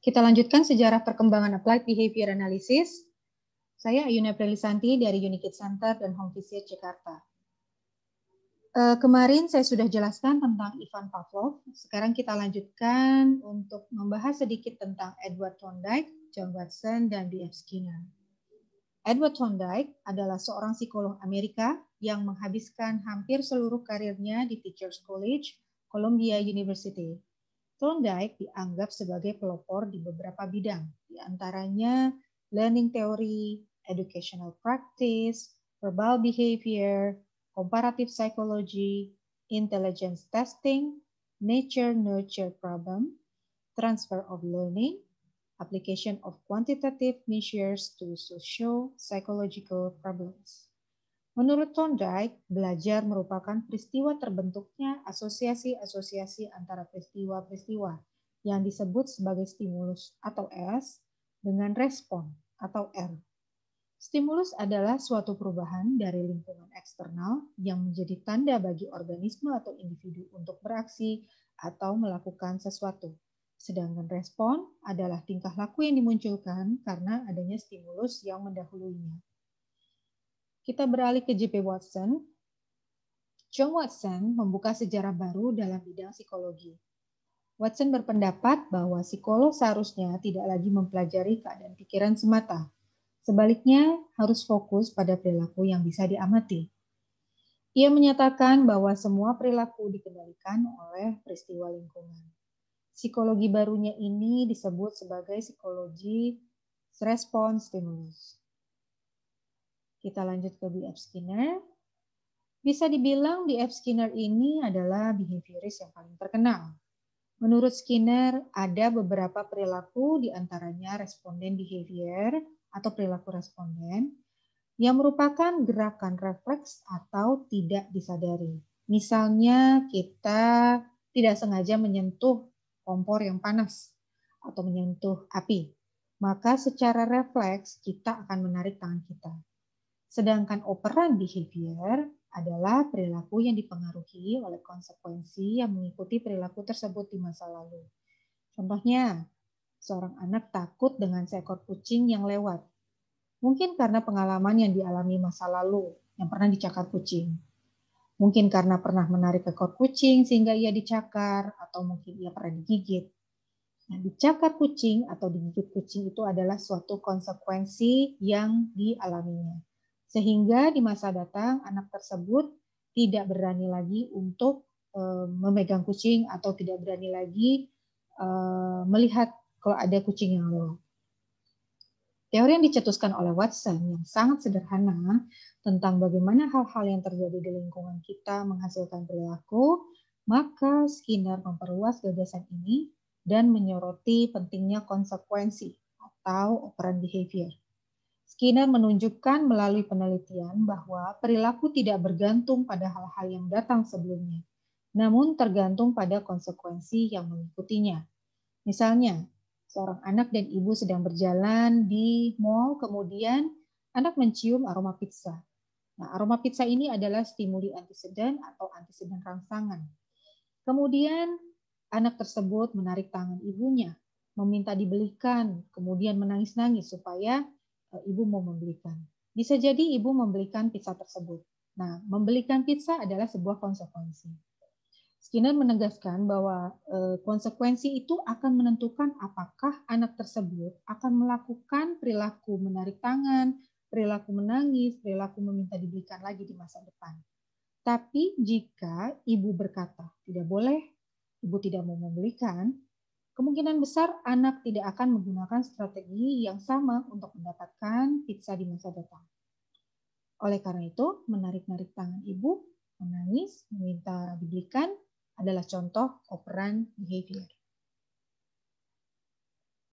Kita lanjutkan sejarah perkembangan Applied Behavior Analysis. Saya Ayuna Prelisanti dari Unikid Center dan Home Visit Jakarta. Kemarin saya sudah jelaskan tentang Ivan Pavlov. Sekarang kita lanjutkan untuk membahas sedikit tentang Edward Thorndike, John Watson, dan B.F. Skinner. Edward Thorndike adalah seorang psikolog Amerika yang menghabiskan hampir seluruh karirnya di Teachers College, Columbia University. Thorndike dianggap sebagai pelopor di beberapa bidang, di antaranya learning theory, educational practice, verbal behavior, comparative psychology, intelligence testing, nature-nurture problem, transfer of learning, application of quantitative measures to socio-psychological problems. Menurut Thorndike, belajar merupakan peristiwa terbentuknya asosiasi-asosiasi antara peristiwa-peristiwa yang disebut sebagai stimulus atau S dengan respon atau R. Stimulus adalah suatu perubahan dari lingkungan eksternal yang menjadi tanda bagi organisme atau individu untuk beraksi atau melakukan sesuatu. Sedangkan respon adalah tingkah laku yang dimunculkan karena adanya stimulus yang mendahuluinya. Kita beralih ke J.P. Watson. John Watson membuka sejarah baru dalam bidang psikologi. Watson berpendapat bahwa psikolog seharusnya tidak lagi mempelajari keadaan pikiran semata. Sebaliknya, harus fokus pada perilaku yang bisa diamati. Ia menyatakan bahwa semua perilaku dikendalikan oleh peristiwa lingkungan. Psikologi barunya ini disebut sebagai psikologi response stimulus. Kita lanjut ke B.F. Skinner. Bisa dibilang B.F. Skinner ini adalah behaviorist yang paling terkenal. Menurut Skinner, ada beberapa perilaku di antaranya responden behavior atau perilaku responden yang merupakan gerakan refleks atau tidak disadari. Misalnya kita tidak sengaja menyentuh kompor yang panas atau menyentuh api, maka secara refleks kita akan menarik tangan kita. Sedangkan operan behavior adalah perilaku yang dipengaruhi oleh konsekuensi yang mengikuti perilaku tersebut di masa lalu. Contohnya, seorang anak takut dengan seekor kucing yang lewat. Mungkin karena pengalaman yang dialami masa lalu, yang pernah dicakar kucing. Mungkin karena pernah menarik ekor kucing sehingga ia dicakar, atau mungkin ia pernah digigit. Nah, dicakar kucing atau digigit kucing itu adalah suatu konsekuensi yang dialaminya. Sehingga di masa datang anak tersebut tidak berani lagi untuk memegang kucing atau tidak berani lagi melihat kalau ada kucing yang lewat. Teori yang dicetuskan oleh Watson yang sangat sederhana tentang bagaimana hal-hal yang terjadi di lingkungan kita menghasilkan perilaku, maka Skinner memperluas gagasan ini dan menyoroti pentingnya konsekuensi atau operan behavior. Skinner menunjukkan melalui penelitian bahwa perilaku tidak bergantung pada hal-hal yang datang sebelumnya, namun tergantung pada konsekuensi yang mengikutinya. Misalnya, seorang anak dan ibu sedang berjalan di mall, kemudian anak mencium aroma pizza. Nah, aroma pizza ini adalah stimuli anteseden atau anteseden rangsangan. Kemudian anak tersebut menarik tangan ibunya, meminta dibelikan, kemudian menangis-nangis supaya ibu mau membelikan. Bisa jadi ibu membelikan pizza tersebut. Nah, membelikan pizza adalah sebuah konsekuensi. Skinner menegaskan bahwa konsekuensi itu akan menentukan apakah anak tersebut akan melakukan perilaku menarik tangan, perilaku menangis, perilaku meminta dibelikan lagi di masa depan. Tapi jika ibu berkata, tidak boleh, ibu tidak mau membelikan, kemungkinan besar anak tidak akan menggunakan strategi yang sama untuk mendapatkan pizza di masa datang. Oleh karena itu, menarik-narik tangan ibu, menangis, meminta dibelikan adalah contoh operan behavior.